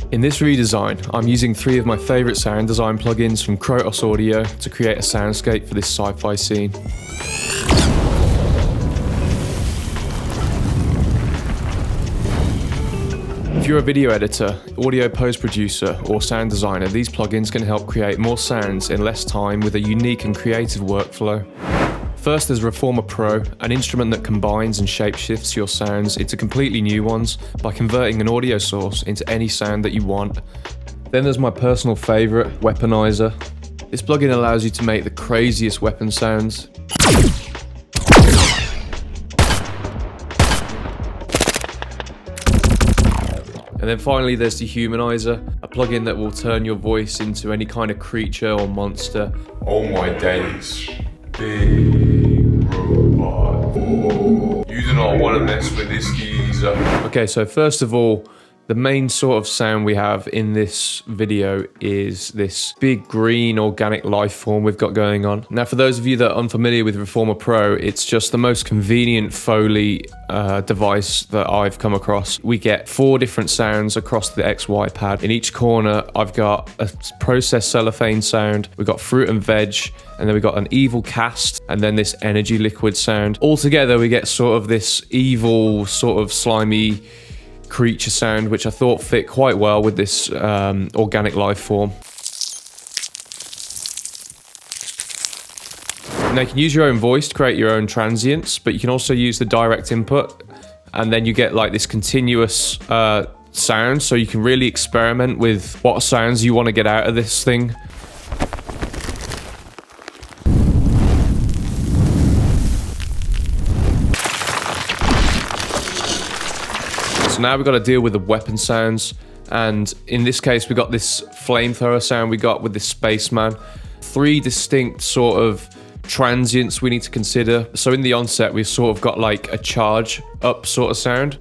In this redesign, I'm using 3 of my favourite sound design plugins from Krotos Audio to create a soundscape for this sci-fi scene. If you're a video editor, audio post-producer, or sound designer, these plugins can help create more sounds in less time with a unique and creative workflow. First, there's Reformer Pro, an instrument that combines and shapeshifts your sounds into completely new ones by converting an audio source into any sound that you want. Then there's my personal favourite, Weaponizer. This plugin allows you to make the craziest weapon sounds. And then finally there's Dehumanizer, a plugin that will turn your voice into any kind of creature or monster. Oh my days. Big robot. You do not want to mess with this geezer. Okay, so first of all, the main sort of sound we have in this video is this big green organic life form we've got going on. Now, for those of you that are unfamiliar with Reformer Pro, it's just the most convenient Foley device that I've come across. We get 4 different sounds across the XY pad. In each corner, I've got a processed cellophane sound, we've got fruit and veg, and then we've got an evil cast, and then this energy liquid sound. All together, we get sort of this evil, sort of slimy creature sound, which I thought fit quite well with this organic life form. Now you can use your own voice to create your own transients, but you can also use the direct input, and then you get like this continuous sound, so you can really experiment with what sounds you want to get out of this thing. So now we've got to deal with the weapon sounds, and in this case we got this flamethrower sound we got with this spaceman. 3 distinct sort of transients we need to consider. So in the onset we've sort of got like a charge up sort of sound,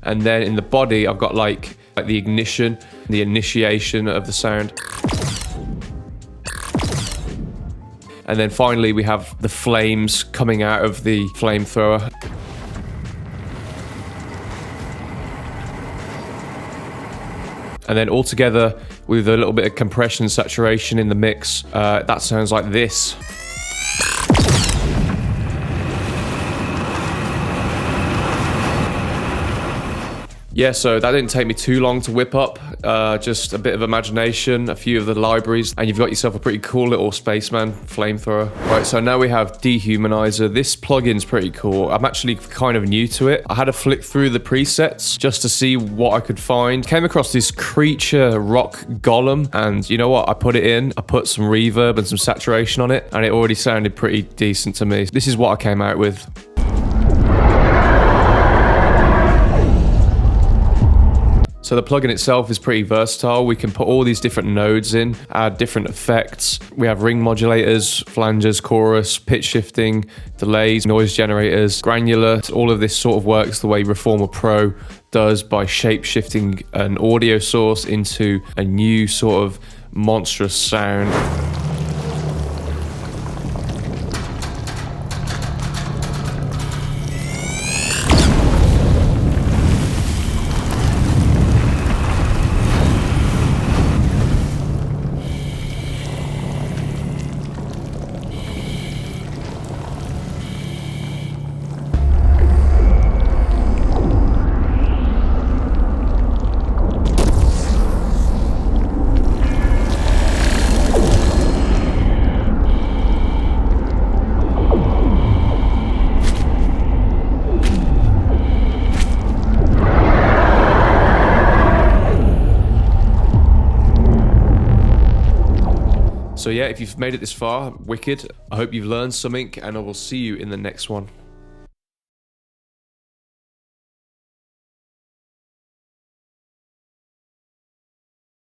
and then in the body I've got like the ignition, the initiation of the sound, and then finally we have the flames coming out of the flamethrower. And then all together with a little bit of compression and saturation in the mix, that sounds like this. Yeah, so that didn't take me too long to whip up. Just a bit of imagination, a few of the libraries, and you've got yourself a pretty cool little spaceman flamethrower. Right, so now we have Dehumanizer. This plugin's pretty cool. I'm actually kind of new to it. I had to flick through the presets just to see what I could find. Came across this creature rock golem, and you know what? I put it in, I put some reverb and some saturation on it, and it already sounded pretty decent to me. This is what I came out with. So the plugin itself is pretty versatile. We can put all these different nodes in, add different effects. We have ring modulators, flanges, chorus, pitch shifting, delays, noise generators, granular. All of this sort of works the way Reformer Pro does by shape-shifting an audio source into a new sort of monstrous sound. So yeah, if you've made it this far, wicked. I hope you've learned something, and I will see you in the next one.